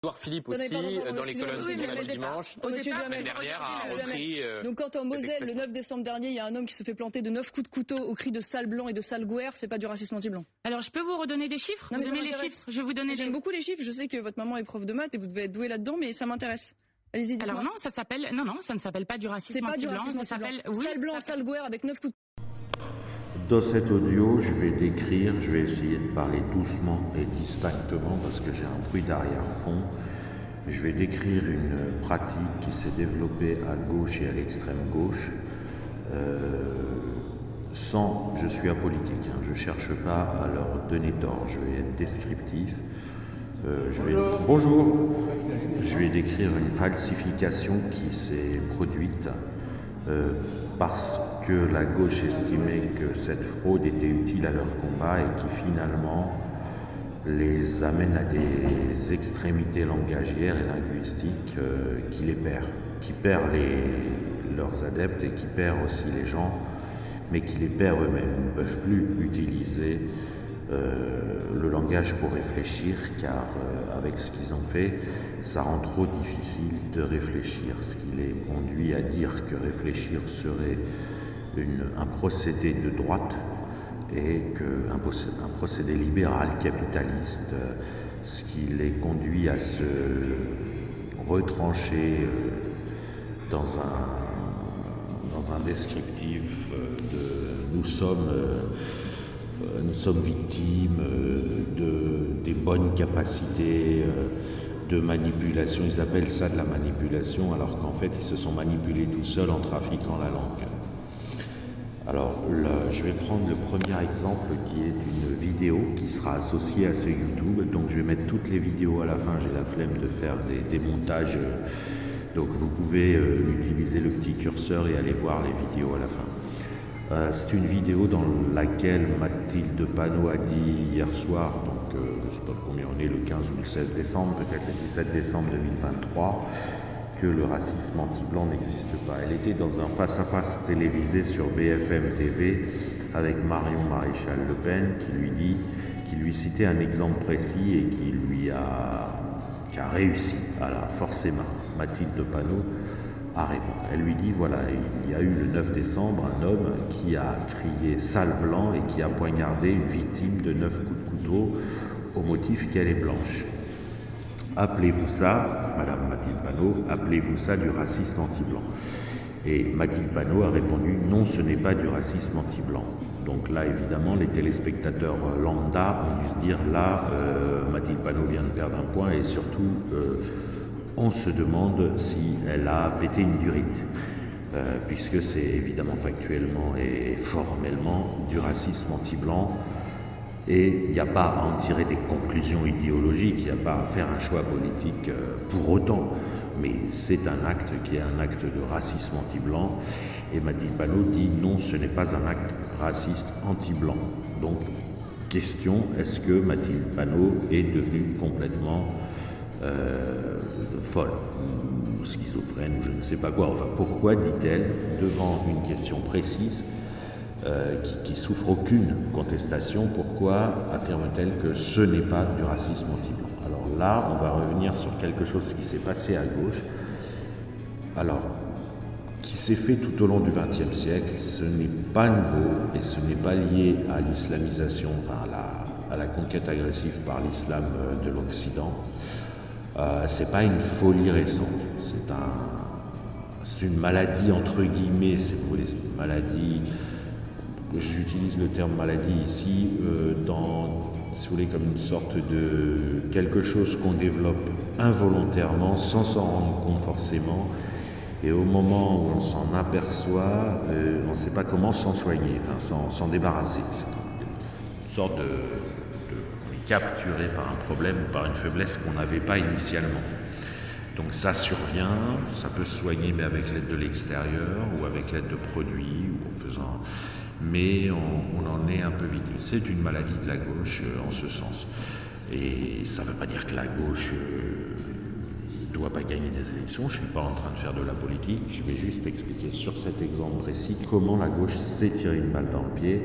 Édouard Philippe aussi, dans les colonnes du Journal du Dimanche, l'année dernière a repris... Donc quand en Moselle, le 9 décembre dernier, il y a un homme qui se fait planter de 9 coups de couteau au cri de sale blanc et de sale gouer, c'est pas du racisme anti-blanc? Alors je peux vous redonner des chiffres? Non, vous aimez les chiffres? Je vais vous donner J'aime beaucoup les chiffres, je sais que votre maman est prof de maths et vous devez être douée là-dedans, mais ça m'intéresse. Allez-y, dites-moi. Alors non, ça ne s'appelle pas du racisme anti-blanc, ça s'appelle... Sale blanc, sale gouer avec 9 coups de... Dans cet audio, je vais essayer de parler doucement et distinctement parce que j'ai un bruit d'arrière-fond. Je vais décrire une pratique qui s'est développée à gauche et à l'extrême gauche. Je suis apolitique, je ne cherche pas à leur donner tort, je vais être descriptif. Bonjour. Je vais décrire une falsification qui s'est produite parce que la gauche estimait que cette fraude était utile à leur combat et qui finalement les amène à des extrémités langagières et linguistiques qui les perd, qui perd leurs adeptes et qui perd aussi les gens, mais qui les perd eux-mêmes. Ils ne peuvent plus utiliser le langage pour réfléchir, car avec ce qu'ils ont fait, ça rend trop difficile de réfléchir, ce qui les conduit à dire que réfléchir serait un procédé de droite et un procédé libéral capitaliste, ce qui les conduit à se retrancher dans un descriptif de nous sommes victimes des bonnes capacités de manipulation. Ils appellent ça de la manipulation, alors qu'en fait, ils se sont manipulés tout seuls en trafiquant la langue. Alors, je vais prendre le premier exemple qui est une vidéo qui sera associée à ce YouTube. Donc, je vais mettre toutes les vidéos à la fin. J'ai la flemme de faire des montages. Donc, vous pouvez utiliser le petit curseur et aller voir les vidéos à la fin. C'est une vidéo dans laquelle Mathilde Panot a dit hier soir, donc je ne sais pas combien on est, le 15 ou le 16 décembre, peut-être le 17 décembre 2023, que le racisme anti-blanc n'existe pas. Elle était dans un face-à-face télévisé sur BFM TV avec Marion Maréchal Le Pen qui lui citait un exemple précis et qui a réussi à la forcer Mathilde Panot à répondre. Elle lui dit, voilà, il y a eu le 9 décembre un homme qui a crié sale blanc et qui a poignardé une victime de 9 coups de couteau au motif qu'elle est blanche. Appelez-vous ça, Madame Mathilde Panot, appelez-vous ça du racisme anti-blanc? Et Mathilde Panot a répondu, non, ce n'est pas du racisme anti-blanc. Donc là, évidemment, les téléspectateurs lambda ont dû se dire, là, Mathilde Panot vient de perdre un point et surtout, on se demande si elle a pété une durite, puisque c'est évidemment factuellement et formellement du racisme anti-blanc. Et il n'y a pas à en tirer des conclusions idéologiques, il n'y a pas à faire un choix politique pour autant. Mais c'est un acte qui est un acte de racisme anti-blanc. Et Mathilde Panot dit non, ce n'est pas un acte raciste anti-blanc. Donc, question, est-ce que Mathilde Panot est devenue complètement folle ou schizophrène ou je ne sais pas quoi? Enfin, pourquoi dit-elle, devant une question précise, qui souffre aucune contestation, pourquoi affirme-t-elle que ce n'est pas du racisme anti-blanc? Alors là, on va revenir sur quelque chose qui s'est passé à gauche, alors qui s'est fait tout au long du XXe siècle. Ce n'est pas nouveau et ce n'est pas lié à l'islamisation, enfin à la conquête agressive par l'islam de l'Occident. C'est pas une folie récente, c'est une maladie entre guillemets, si vous voulez, c'est une maladie. J'utilise le terme maladie ici si vous voulez, comme une sorte de quelque chose qu'on développe involontairement, sans s'en rendre compte forcément. Et au moment où on s'en aperçoit, on ne sait pas comment s'en soigner, enfin, s'en débarrasser. C'est une sorte on est capturé par un problème ou par une faiblesse qu'on n'avait pas initialement. Donc ça survient, ça peut se soigner, mais avec l'aide de l'extérieur ou avec l'aide de produits ou en faisant. Mais on en est un peu victime. C'est une maladie de la gauche en ce sens. Et ça ne veut pas dire que la gauche ne doit pas gagner des élections. Je ne suis pas en train de faire de la politique. Je vais juste expliquer sur cet exemple précis comment la gauche s'est tirée une balle dans le pied.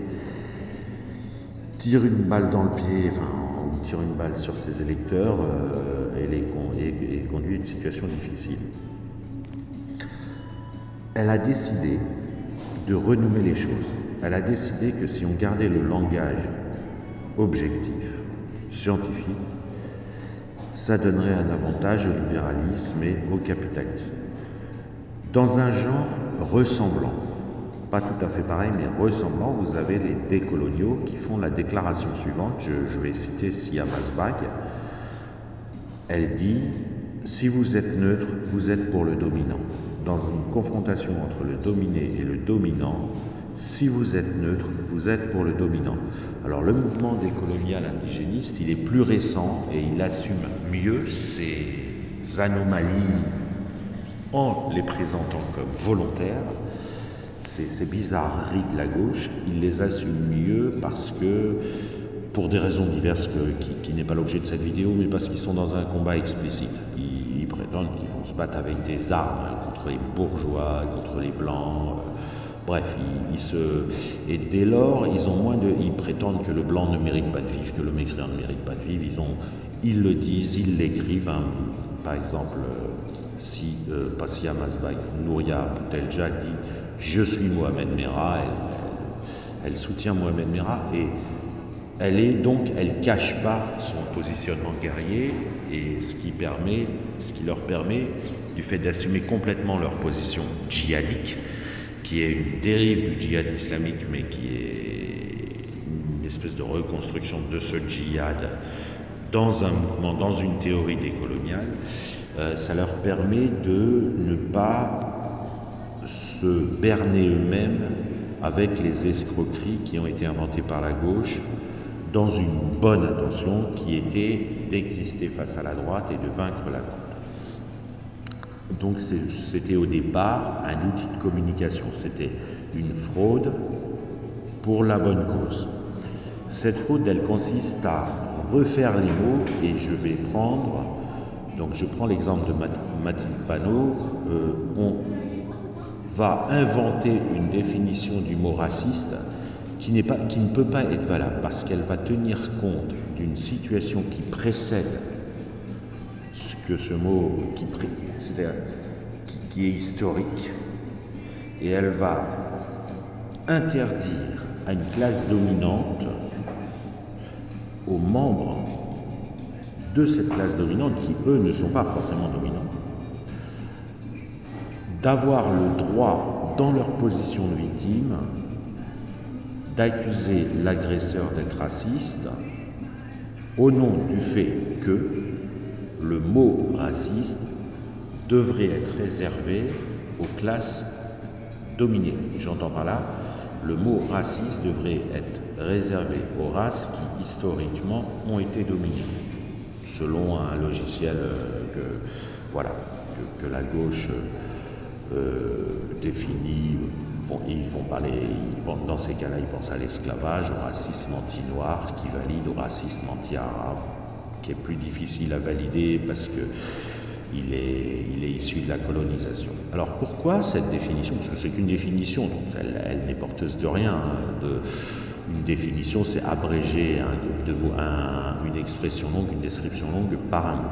Tire une balle dans le pied, enfin, on tire une balle sur ses électeurs et une situation difficile. Elle a décidé de renommer les choses. Elle a décidé que si on gardait le langage objectif, scientifique, ça donnerait un avantage au libéralisme et au capitalisme. Dans un genre ressemblant, pas tout à fait pareil, mais ressemblant, vous avez les décoloniaux qui font la déclaration suivante. Je vais citer Sia Masbag. Elle dit « Si vous êtes neutre, vous êtes pour le dominant. Dans une confrontation entre le dominé et le dominant, si vous êtes neutre, vous êtes pour le dominant. » Alors le mouvement décolonial indigéniste, il est plus récent et il assume mieux ces anomalies en les présentant comme volontaires. Ces bizarreries de la gauche, il les assume mieux parce que, pour des raisons diverses qui n'est pas l'objet de cette vidéo, mais parce qu'ils sont dans un combat explicite. Ils prétendent qu'ils vont se battre avec des armes contre les bourgeois, contre les blancs. Bref, et dès lors, ils prétendent que le blanc ne mérite pas de vivre, que le mécréant ne mérite pas de vivre. Ils le disent, ils l'écrivent. Hein. Par exemple, si Passia Masbag, Nouria Boutelja dit « Je suis Mohamed Merah », elle soutient Mohamed Merah et elle cache pas son positionnement guerrier et ce qui leur permet, du fait d'assumer complètement leur position djihadique, qui est une dérive du djihad islamique, mais qui est une espèce de reconstruction de ce djihad dans un mouvement, dans une théorie décoloniale, ça leur permet de ne pas se berner eux-mêmes avec les escroqueries qui ont été inventées par la gauche dans une bonne intention qui était d'exister face à la droite et de vaincre la droite. Donc c'était au départ un outil de communication, c'était une fraude pour la bonne cause. Cette fraude, elle consiste à refaire les mots et je prends l'exemple de Mathilde Panot, on va inventer une définition du mot raciste qui ne peut pas être valable parce qu'elle va tenir compte d'une situation qui précède ce que ce mot, qui est historique, et elle va interdire à une classe dominante, aux membres de cette classe dominante, qui eux ne sont pas forcément dominants, d'avoir le droit, dans leur position de victime, d'accuser l'agresseur d'être raciste au nom du fait que le mot raciste devrait être réservé aux classes dominées. J'entends par là, le mot raciste devrait être réservé aux races qui historiquement ont été dominées, selon un logiciel que la gauche définit. Ils vont parler, dans ces cas-là, ils pensent à l'esclavage, au racisme anti-noir qui valide au racisme anti-arabe, qui est plus difficile à valider parce qu'il est issu de la colonisation. Alors pourquoi cette définition? Parce que c'est qu'une définition, donc elle n'est porteuse de rien. Une définition, c'est abréger un groupe de mots, une expression longue, une description longue par un mot.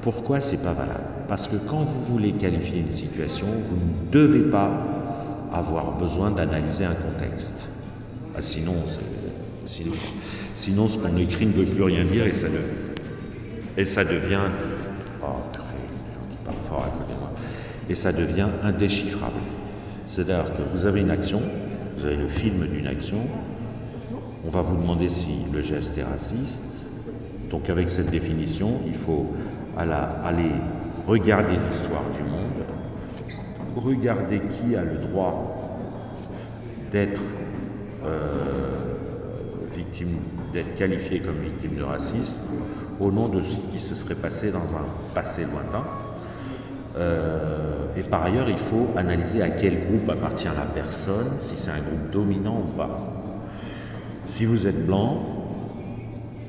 Pourquoi c'est pas valable? Parce que quand vous voulez qualifier une situation, vous ne devez pas avoir besoin d'analyser un contexte. Sinon, ce qu'on écrit ne veut plus rien dire et ça devient et ça devient indéchiffrable. C'est-à-dire que vous avez une action, vous avez le film d'une action, on va vous demander si le geste est raciste. Donc avec cette définition, il faut aller regarder l'histoire du monde, regarder qui a le droit d'être d'être qualifié comme victime de racisme au nom de ce qui se serait passé dans un passé lointain. Et par ailleurs, il faut analyser à quel groupe appartient la personne, si c'est un groupe dominant ou pas. Si vous êtes blanc,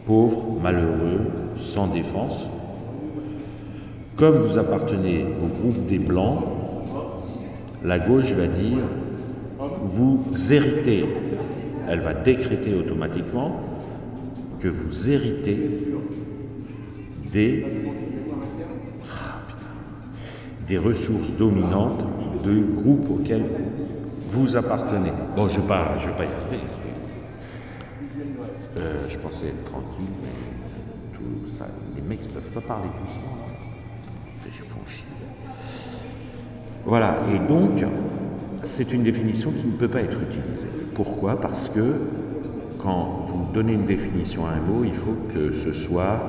pauvre, malheureux, sans défense, comme vous appartenez au groupe des blancs, la gauche va dire vous héritez, elle va décréter automatiquement que vous héritez des... des ressources dominantes de groupes auxquels vous appartenez. Bon, je vais pas y arriver. Je pensais être tranquille, mais tout ça, les mecs ne peuvent pas parler doucement. Ils font chier. Voilà, et donc, c'est une définition qui ne peut pas être utilisée. Pourquoi? Parce que quand vous donnez une définition à un mot, il faut que ce soit,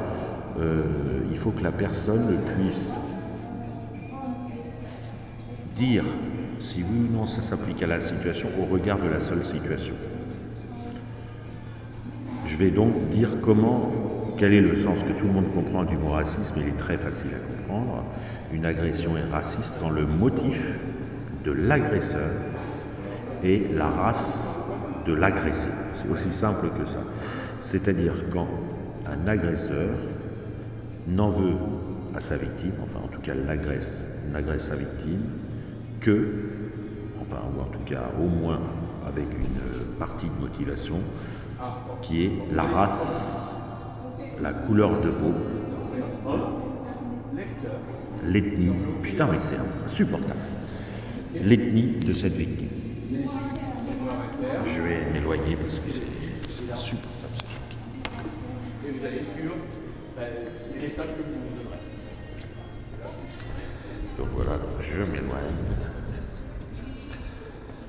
il faut que la personne puisse dire si oui ou non ça s'applique à la situation au regard de la seule situation. Je vais donc dire quel est le sens que tout le monde comprend du mot racisme. Il est très facile à comprendre. Une agression est raciste quand le motif de l'agresseur est la race de l'agressé. C'est aussi simple que ça. C'est-à-dire quand un agresseur n'en veut à sa victime, enfin en tout cas n'agresse sa victime, que, enfin ou en tout cas au moins avec une partie de motivation, qui est la race, la couleur de peau, l'ethnie, putain mais c'est insupportable, l'ethnie de cette victime. Je vais m'éloigner parce que c'est insupportable, c'est choquant. Et vous allez sur les messages que vous nous donnerez. Donc voilà, je m'éloigne.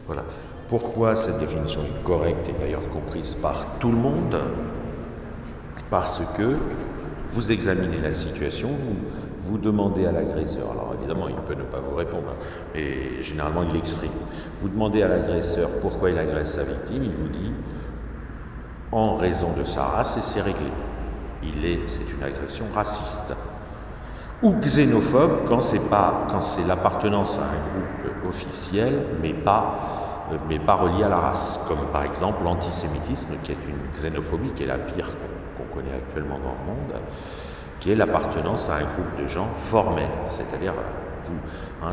Voilà. Pourquoi cette définition est correcte et d'ailleurs comprise par tout le monde? Parce que vous examinez la situation, vous demandez à l'agresseur, alors évidemment il peut ne pas vous répondre, mais généralement il l'exprime. Vous demandez à l'agresseur pourquoi il agresse sa victime, il vous dit en raison de sa race et c'est réglé. C'est une agression raciste. Ou xénophobe quand c'est l'appartenance à un groupe officiel, mais pas relié à la race, comme par exemple l'antisémitisme, qui est une xénophobie, qui est la pire qu'on connaît actuellement dans le monde, qui est l'appartenance à un groupe de gens formels. C'est-à-dire,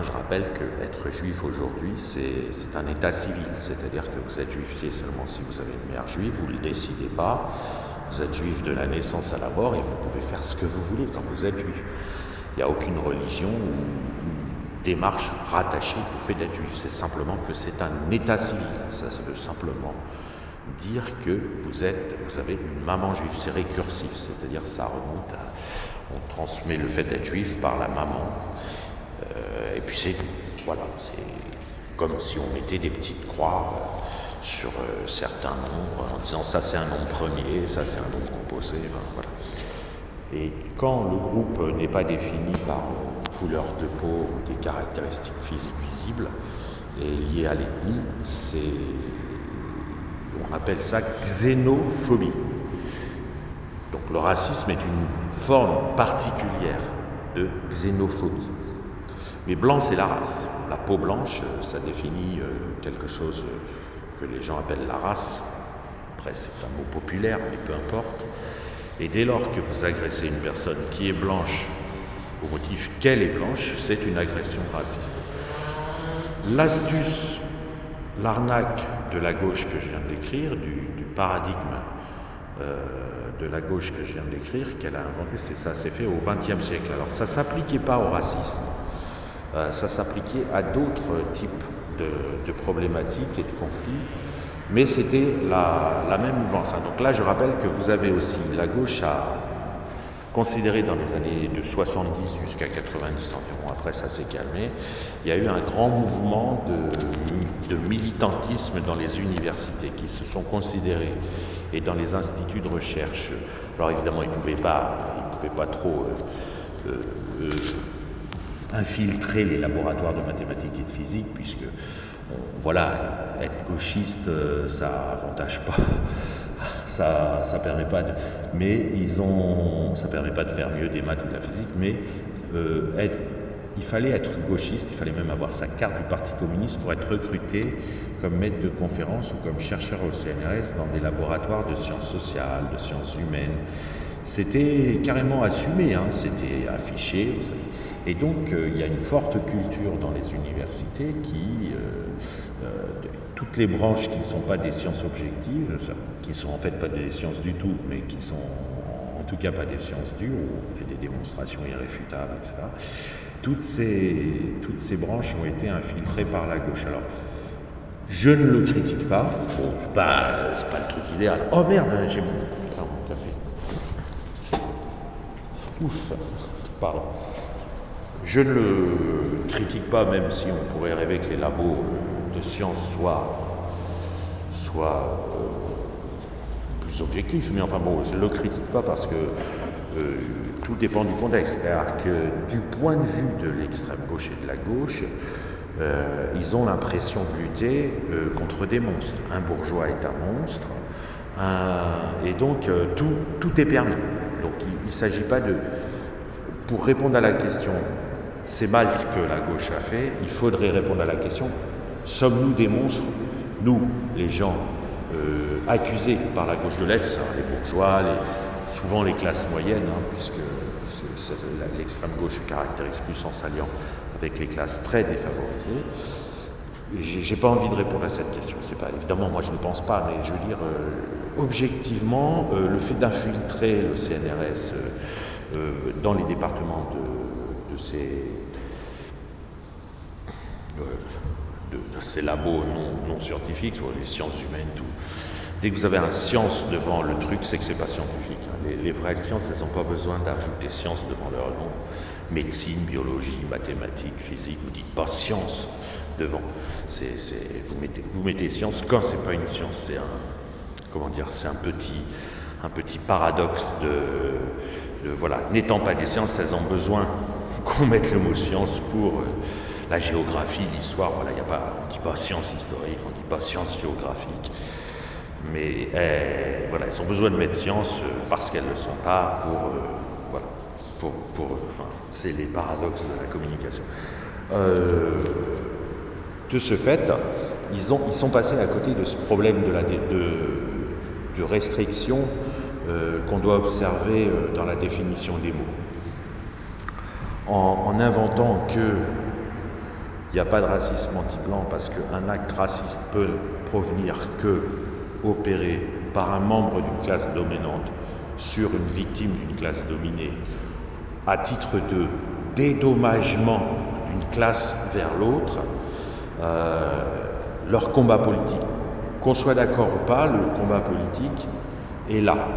je rappelle qu'être juif aujourd'hui, c'est un état civil, c'est-à-dire que vous êtes juif seulement si vous avez une mère juive, vous ne le décidez pas, vous êtes juif de la naissance à la mort et vous pouvez faire ce que vous voulez quand vous êtes juif. Il n'y a aucune religion ou démarche rattachée au fait d'être juif. C'est simplement que c'est un état civil. Ça veut simplement dire que vous avez une maman juive. C'est récursif, c'est-à-dire ça remonte à... On transmet le fait d'être juif par la maman. Et puis c'est tout. Voilà, c'est comme si on mettait des petites croix sur certains nombres en disant ça c'est un nombre premier, ça c'est un nombre composé. Voilà. Et quand le groupe n'est pas défini par couleur de peau ou des caractéristiques physiques visibles et liées à l'ethnie, on appelle ça xénophobie. Donc le racisme est une forme particulière de xénophobie. Mais blanc, c'est la race. La peau blanche, ça définit quelque chose que les gens appellent la race. Après, c'est un mot populaire, mais peu importe. Et dès lors que vous agressez une personne qui est blanche, au motif qu'elle est blanche, c'est une agression raciste. L'astuce, l'arnaque de la gauche que je viens de décrire, du paradigme de la gauche que je viens de décrire, qu'elle a inventé, c'est ça, c'est fait au XXe siècle. Alors ça ne s'appliquait pas au racisme, ça s'appliquait à d'autres types de problématiques et de conflits, mais c'était la même mouvance. Donc là, je rappelle que vous avez aussi, la gauche a considéré dans les années de 70 jusqu'à 90 environ, après ça s'est calmé, il y a eu un grand mouvement de militantisme dans les universités qui se sont considérés et dans les instituts de recherche. Alors évidemment, ils ne pouvaient pas trop infiltrer les laboratoires de mathématiques et de physique, puisque voilà, être gauchiste, ça avantage pas, ça permet pas de, ça permet pas de faire mieux des maths ou de la physique, mais il fallait être gauchiste, il fallait même avoir sa carte du Parti communiste pour être recruté comme maître de conférence ou comme chercheur au CNRS dans des laboratoires de sciences sociales, de sciences humaines. C'était carrément assumé, c'était affiché, vous savez. Et donc, il y a une forte culture dans les universités toutes les branches qui ne sont pas des sciences objectives, qui ne sont en fait pas des sciences du tout, mais qui sont en tout cas pas des sciences dures, où on fait des démonstrations irréfutables, etc. toutes ces branches ont été infiltrées par la gauche. Alors, je ne le critique pas. Bon, c'est pas le truc idéal. Oh merde, j'ai bu mon café. Ouf, pardon. Je ne le critique pas, même si on pourrait rêver que les labos de sciences soient plus objectifs. Mais enfin bon, je ne le critique pas parce que tout dépend du contexte. C'est-à-dire que du point de vue de l'extrême gauche et de la gauche, ils ont l'impression de lutter contre des monstres. Un bourgeois est un monstre, et donc tout est permis. Donc il ne s'agit pas de... Pour répondre à la question, c'est mal ce que la gauche a fait, il faudrait répondre à la question, sommes-nous des monstres, nous, les gens accusés par la gauche de l'être, les bourgeois, souvent les classes moyennes, puisque l'extrême gauche se caractérise plus en s'alliant avec les classes très défavorisées. J'ai pas envie de répondre à cette question. C'est pas, évidemment, moi je ne pense pas, mais je veux dire, objectivement, le fait d'infiltrer le CNRS dans les départements de ces labos non scientifiques, soit les sciences humaines, tout. Dès que vous avez un science devant le truc, c'est que c'est pas scientifique. Les vraies sciences, elles n'ont pas besoin d'ajouter science devant leur nom. Médecine, biologie, mathématiques, physique, vous dites pas science devant. Vous mettez science quand c'est pas une science, c'est un petit paradoxe de voilà, n'étant pas des sciences, elles ont besoin qu'on mette le mot science pour la géographie, l'histoire. Voilà, on dit pas science historique, on dit pas science géographique. Mais voilà, elles ont besoin de mettre science parce qu'elles ne le sont pas enfin, c'est les paradoxes de la communication. De ce fait, ils sont passés à côté de ce problème de restriction qu'on doit observer dans la définition des mots. En inventant qu'il n'y a pas de racisme anti-blanc parce qu'un acte raciste peut provenir que opéré par un membre d'une classe dominante sur une victime d'une classe dominée à titre de dédommagement d'une classe vers l'autre, leur combat politique. Qu'on soit d'accord ou pas, le combat politique est là.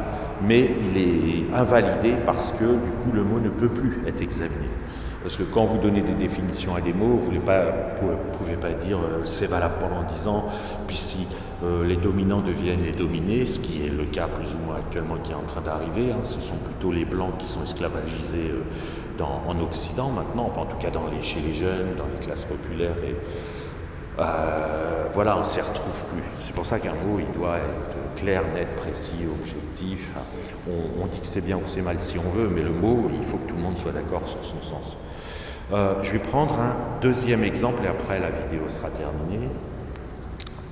Mais il est invalidé parce que, du coup, le mot ne peut plus être examiné. Parce que quand vous donnez des définitions à des mots, vous ne pouvez pas dire c'est valable pendant 10 ans, puis si les dominants deviennent les dominés, ce qui est le cas plus ou moins actuellement qui est en train d'arriver, ce sont plutôt les blancs qui sont esclavagisés en Occident maintenant, enfin en tout cas chez les jeunes, dans les classes populaires, et voilà, on ne s'y retrouve plus. C'est pour ça qu'un mot, il doit être clair, net, précis, objectif. On dit que c'est bien ou c'est mal si on veut, mais le mot, il faut que tout le monde soit d'accord sur son sens. Je vais prendre un deuxième exemple, et après la vidéo sera terminée,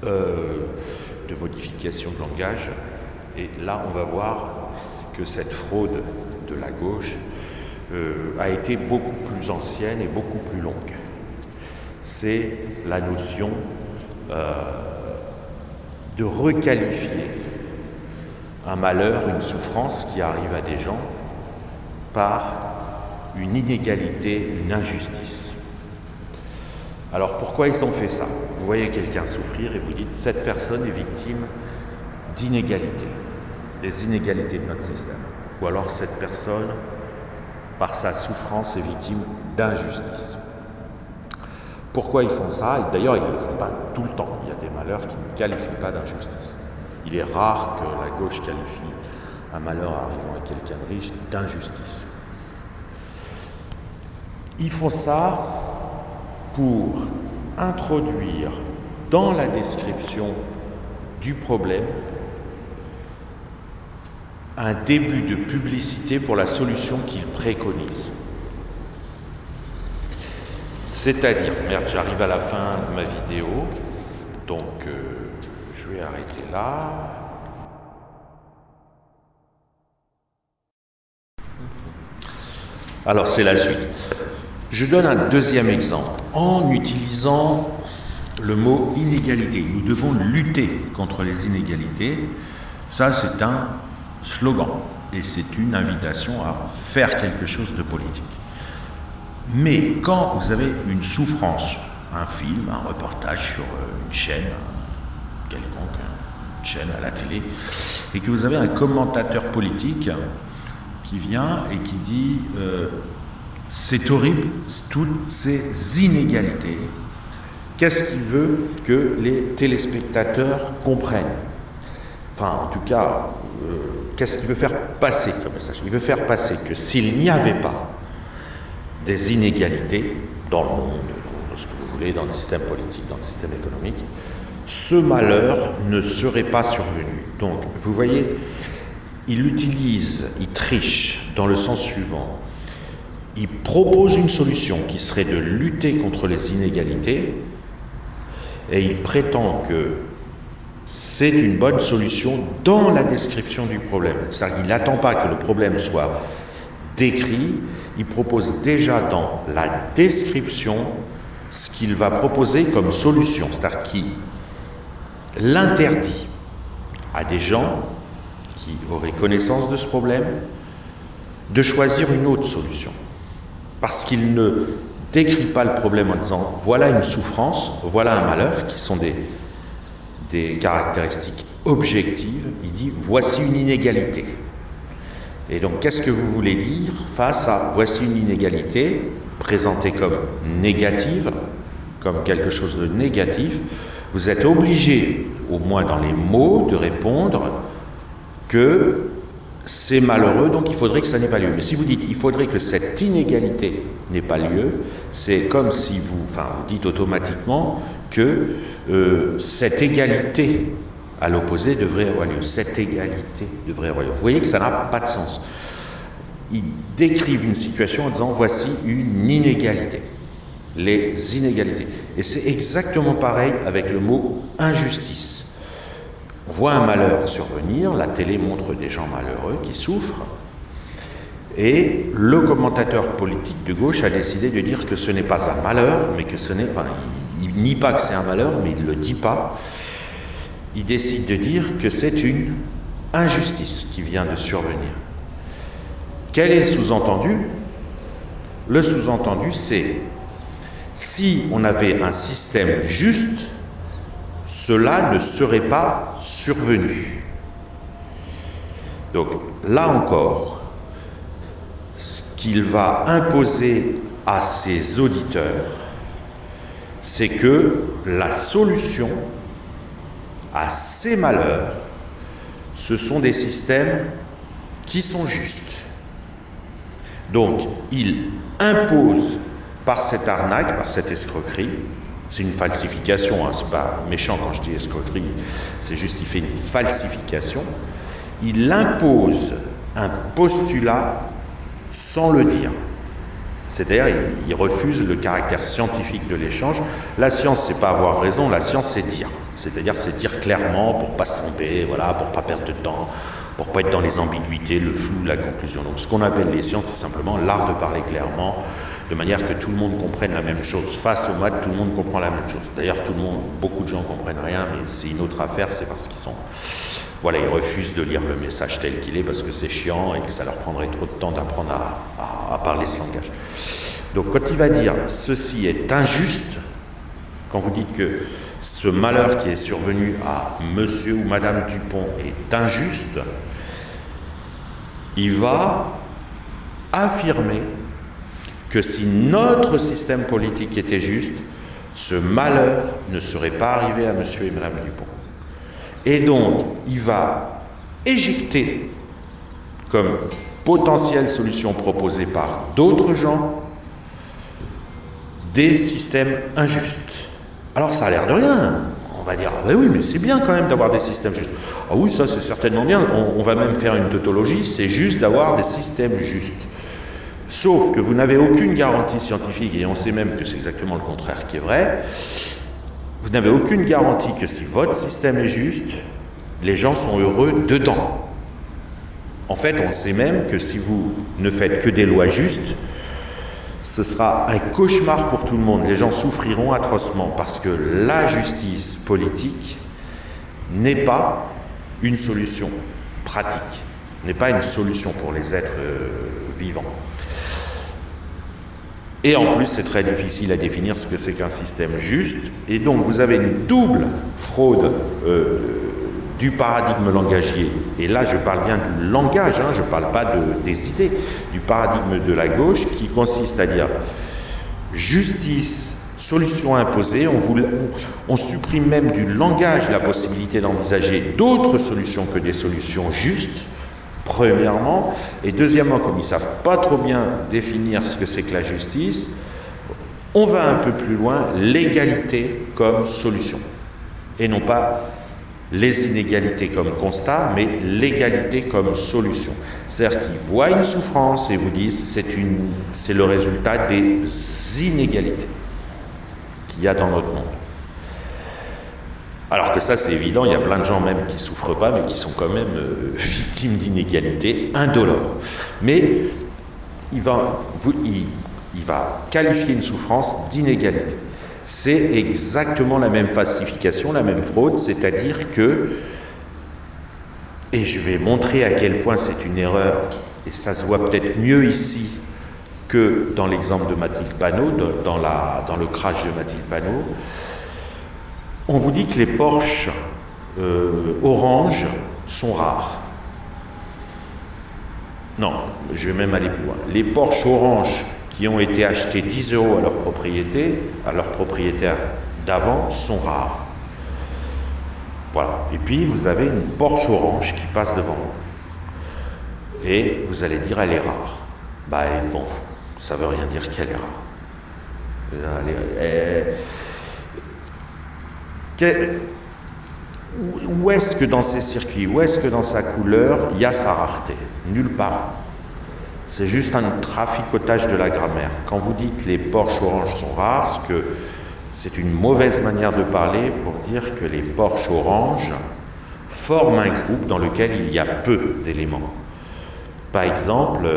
de modification de langage. Et là, on va voir que cette fraude de la gauche a été beaucoup plus ancienne et beaucoup plus longue. C'est la notion de requalifier un malheur, une souffrance qui arrive à des gens par une inégalité, une injustice. Alors pourquoi ils ont fait ça? Vous voyez quelqu'un souffrir et vous dites cette personne est victime d'inégalités, des inégalités de notre système. Ou alors cette personne, par sa souffrance, est victime d'injustice. Pourquoi ils font ça? Et d'ailleurs, ils ne le font pas tout le temps. Il y a des malheurs qui ne qualifient pas d'injustice. Il est rare que la gauche qualifie un malheur arrivant à quelqu'un de riche d'injustice. Ils font ça pour introduire dans la description du problème un début de publicité pour la solution qu'ils préconisent. C'est-à-dire, merde, j'arrive à la fin de ma vidéo, donc je vais arrêter là. Alors c'est la suite. Je donne un deuxième exemple. En utilisant le mot inégalité, nous devons lutter contre les inégalités. Ça, c'est un slogan et c'est une invitation à faire quelque chose de politique. Mais quand vous avez une souffrance, un film, un reportage sur une chaîne quelconque, une chaîne à la télé, et que vous avez un commentateur politique qui vient et qui dit c'est horrible, toutes ces inégalités, qu'est-ce qu'il veut que les téléspectateurs comprennent? Enfin, en tout cas, qu'est-ce qu'il veut faire passer comme message? Il veut faire passer que s'il n'y avait pas des inégalités dans le monde, dans ce que vous voulez, dans le système politique, dans le système économique, ce malheur ne serait pas survenu. Donc, vous voyez, il triche dans le sens suivant. Il propose une solution qui serait de lutter contre les inégalités et il prétend que c'est une bonne solution dans la description du problème. C'est-à-dire qu'il n'attend pas que le problème soit décrit, il propose déjà dans la description ce qu'il va proposer comme solution. C'est-à-dire qu'il l'interdit à des gens qui auraient connaissance de ce problème de choisir une autre solution. Parce qu'il ne décrit pas le problème en disant voilà une souffrance, voilà un malheur, qui sont des caractéristiques objectives. Il dit voici une inégalité. Et donc qu'est-ce que vous voulez dire face à voici une inégalité présentée comme négative, comme quelque chose de négatif? Vous êtes obligé, au moins dans les mots, de répondre que c'est malheureux, donc il faudrait que ça n'ait pas lieu. Mais si vous dites il faudrait que cette inégalité n'ait pas lieu, c'est comme si vous dites automatiquement que cette égalité à l'opposé devrait avoir lieu. Cette égalité devrait avoir lieu. Vous voyez que ça n'a pas de sens. Ils décrivent une situation en disant voici une inégalité. Les inégalités. Et c'est exactement pareil avec le mot injustice. On voit un malheur survenir, la télé montre des gens malheureux qui souffrent, et le commentateur politique de gauche a décidé de dire que ce n'est pas un malheur, mais que ce n'est... il nie pas que c'est un malheur, mais il ne le dit pas. Il décide de dire que c'est une injustice qui vient de survenir. Quel est le sous-entendu? Le sous-entendu, c'est si on avait un système juste, cela ne serait pas survenu. Donc là encore, ce qu'il va imposer à ses auditeurs, c'est que la solution à ces malheurs, ce sont des systèmes qui sont justes. Donc il impose par cette arnaque, par cette escroquerie, c'est une falsification, hein, c'est pas méchant quand je dis escroquerie, c'est juste il fait une falsification, il impose un postulat sans le dire. C'est-à-dire, il refuse le caractère scientifique de l'échange. La science, c'est pas avoir raison, la science, c'est dire. C'est-à-dire, c'est dire clairement pour pas se tromper, voilà, pour pas perdre de temps, pour pas être dans les ambiguïtés, le flou, la conclusion. Donc, ce qu'on appelle les sciences, c'est simplement l'art de parler clairement, de manière que tout le monde comprenne la même chose. Face aux maths, tout le monde comprend la même chose. D'ailleurs, beaucoup de gens comprennent rien, mais c'est une autre affaire, c'est parce qu'ils sont... Voilà, ils refusent de lire le message tel qu'il est, parce que c'est chiant et que ça leur prendrait trop de temps d'apprendre à parler ce langage. Donc, quand il va dire « ceci est injuste », quand vous dites que ce malheur qui est survenu à monsieur ou madame Dupont est injuste, il va affirmer que si notre système politique était juste, ce malheur ne serait pas arrivé à monsieur et madame Dupont. Et donc, il va éjecter comme potentielle solution proposée par d'autres gens des systèmes injustes. Alors ça a l'air de rien. On va dire, ah ben oui, mais c'est bien quand même d'avoir des systèmes justes. Ah oui, ça c'est certainement bien. On va même faire une tautologie, c'est juste d'avoir des systèmes justes. Sauf que vous n'avez aucune garantie scientifique, et on sait même que c'est exactement le contraire qui est vrai, vous n'avez aucune garantie que si votre système est juste, les gens sont heureux dedans. En fait, on sait même que si vous ne faites que des lois justes, ce sera un cauchemar pour tout le monde. Les gens souffriront atrocement parce que la justice politique n'est pas une solution pratique, n'est pas une solution pour les êtres vivants. Et en plus, c'est très difficile à définir ce que c'est qu'un système juste. Et donc, vous avez une double fraude du paradigme langagier. Et là, je parle bien du langage, je ne parle pas des idées, du paradigme de la gauche qui consiste à dire justice, solution imposée. On supprime même du langage la possibilité d'envisager d'autres solutions que des solutions justes. Premièrement, et deuxièmement, comme ils ne savent pas trop bien définir ce que c'est que la justice, on va un peu plus loin, l'égalité comme solution. Et non pas les inégalités comme constat, mais l'égalité comme solution. C'est-à-dire qu'ils voient une souffrance et vous disent c'est le résultat des inégalités qu'il y a dans notre monde. Alors que ça, c'est évident, il y a plein de gens même qui ne souffrent pas, mais qui sont quand même victimes d'inégalités indolores. Mais il va qualifier une souffrance d'inégalité. C'est exactement la même falsification, la même fraude, c'est-à-dire que, et je vais montrer à quel point c'est une erreur, et ça se voit peut-être mieux ici que dans l'exemple de Mathilde Panot, dans le crash de Mathilde Panot. On vous dit que les Porsche orange sont rares. Non, je vais même aller plus loin. Les Porsche orange qui ont été achetés 10 € à leur propriétaire d'avant sont rares. Voilà. Et puis vous avez une Porsche orange qui passe devant vous. Et vous allez dire elle est rare. Bah elle est devant vous. Ça ne veut rien dire qu'elle est rare. Où est-ce que dans ces circuits, où est-ce que dans sa couleur, il y a sa rareté? Nulle part. C'est juste un traficotage de la grammaire. Quand vous dites les Porsche orange sont rares, c'est une mauvaise manière de parler pour dire que les Porsche orange forment un groupe dans lequel il y a peu d'éléments. Par exemple,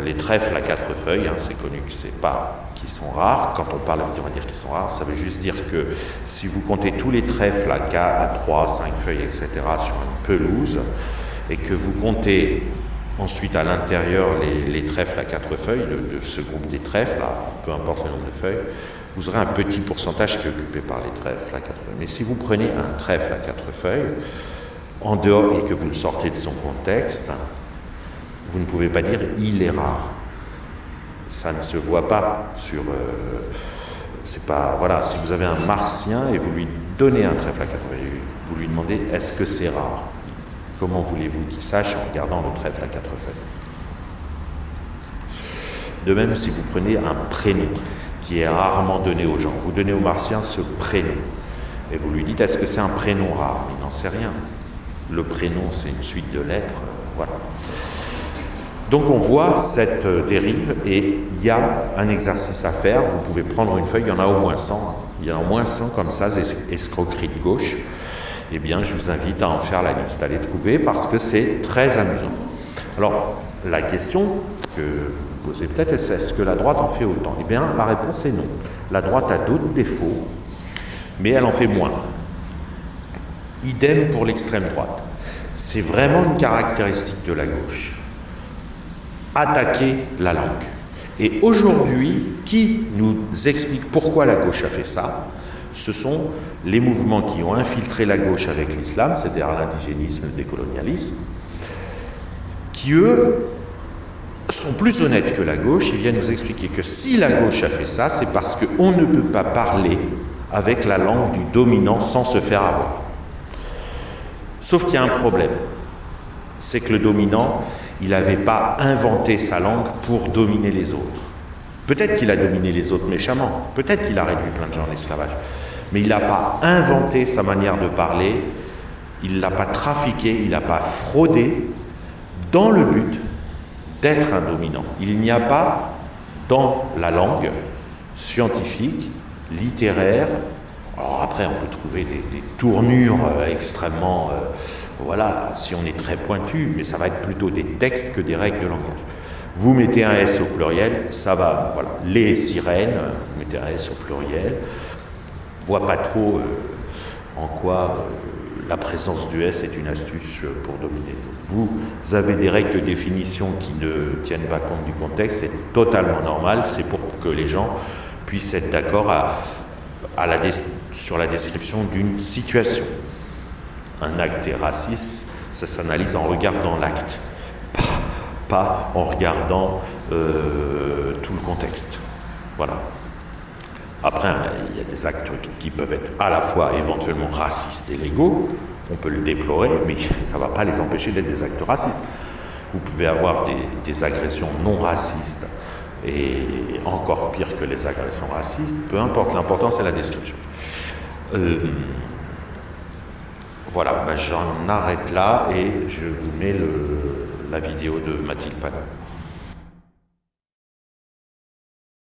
les trèfles à 4 feuilles, c'est connu que c'est pas qui sont rares. Quand on parle, on va dire qu'ils sont rares, ça veut juste dire que si vous comptez tous les trèfles à 3, 5 feuilles, etc. sur une pelouse, et que vous comptez ensuite à l'intérieur les trèfles à 4 feuilles, de ce groupe des trèfles, peu importe le nombre de feuilles, vous aurez un petit pourcentage qui est occupé par les trèfles à 4 feuilles. Mais si vous prenez un trèfle à 4 feuilles, en dehors, et que vous le sortez de son contexte, vous ne pouvez pas dire « il est rare ». Ça ne se voit pas sur... c'est pas... Voilà, si vous avez un martien et vous lui donnez un trèfle à 4 feuilles, vous lui demandez « est-ce que c'est rare ?» Comment voulez-vous qu'il sache en regardant le trèfle à 4 feuilles? De même, si vous prenez un prénom qui est rarement donné aux gens, vous donnez au martien ce prénom et vous lui dites « est-ce que c'est un prénom rare ?» Il n'en sait rien. Le prénom, c'est une suite de lettres, voilà. Donc on voit cette dérive et il y a un exercice à faire. Vous pouvez prendre une feuille, il y en a au moins 100. Il y en a au moins 100 comme ça, escroquerie de gauche. Eh bien, je vous invite à en faire la liste, à les trouver parce que c'est très amusant. Alors, la question que vous vous posez peut-être, est-ce que la droite en fait autant? Eh bien, la réponse est non. La droite a d'autres défauts, mais elle en fait moins. Idem pour l'extrême droite. C'est vraiment une caractéristique de la gauche. Attaquer la langue. Et aujourd'hui, qui nous explique pourquoi la gauche a fait ça? Ce sont les mouvements qui ont infiltré la gauche avec l'islam, c'est-à-dire l'indigénisme, le décolonialisme, qui, eux, sont plus honnêtes que la gauche. Ils viennent nous expliquer que si la gauche a fait ça, c'est parce qu'on ne peut pas parler avec la langue du dominant sans se faire avoir. Sauf qu'il y a un problème. C'est que le dominant, il n'avait pas inventé sa langue pour dominer les autres. Peut-être qu'il a dominé les autres méchamment, peut-être qu'il a réduit plein de gens en esclavage, mais il n'a pas inventé sa manière de parler, il ne l'a pas trafiqué, il n'a pas fraudé dans le but d'être un dominant. Il n'y a pas dans la langue scientifique, littéraire, alors après on peut trouver des tournures extrêmement, voilà, si on est très pointu, mais ça va être plutôt des textes que des règles de langage. Vous mettez un S au pluriel, ça va, voilà. Les sirènes, vous mettez un S au pluriel. Je ne vois pas trop en quoi la présence du S est une astuce pour dominer. Vous avez des règles de définition qui ne tiennent pas compte du contexte, c'est totalement normal, c'est pour que les gens puissent être d'accord sur la description d'une situation. Un acte est raciste, ça s'analyse en regardant l'acte, pas en regardant tout le contexte. Voilà. Après, il y a des actes qui peuvent être à la fois éventuellement racistes et légaux, on peut le déplorer, mais ça ne va pas les empêcher d'être des actes racistes. Vous pouvez avoir des agressions non racistes et encore pire que les agressions racistes, peu importe, l'important c'est la description. Voilà, j'en arrête là et je vous mets la vidéo de Mathilde Panot.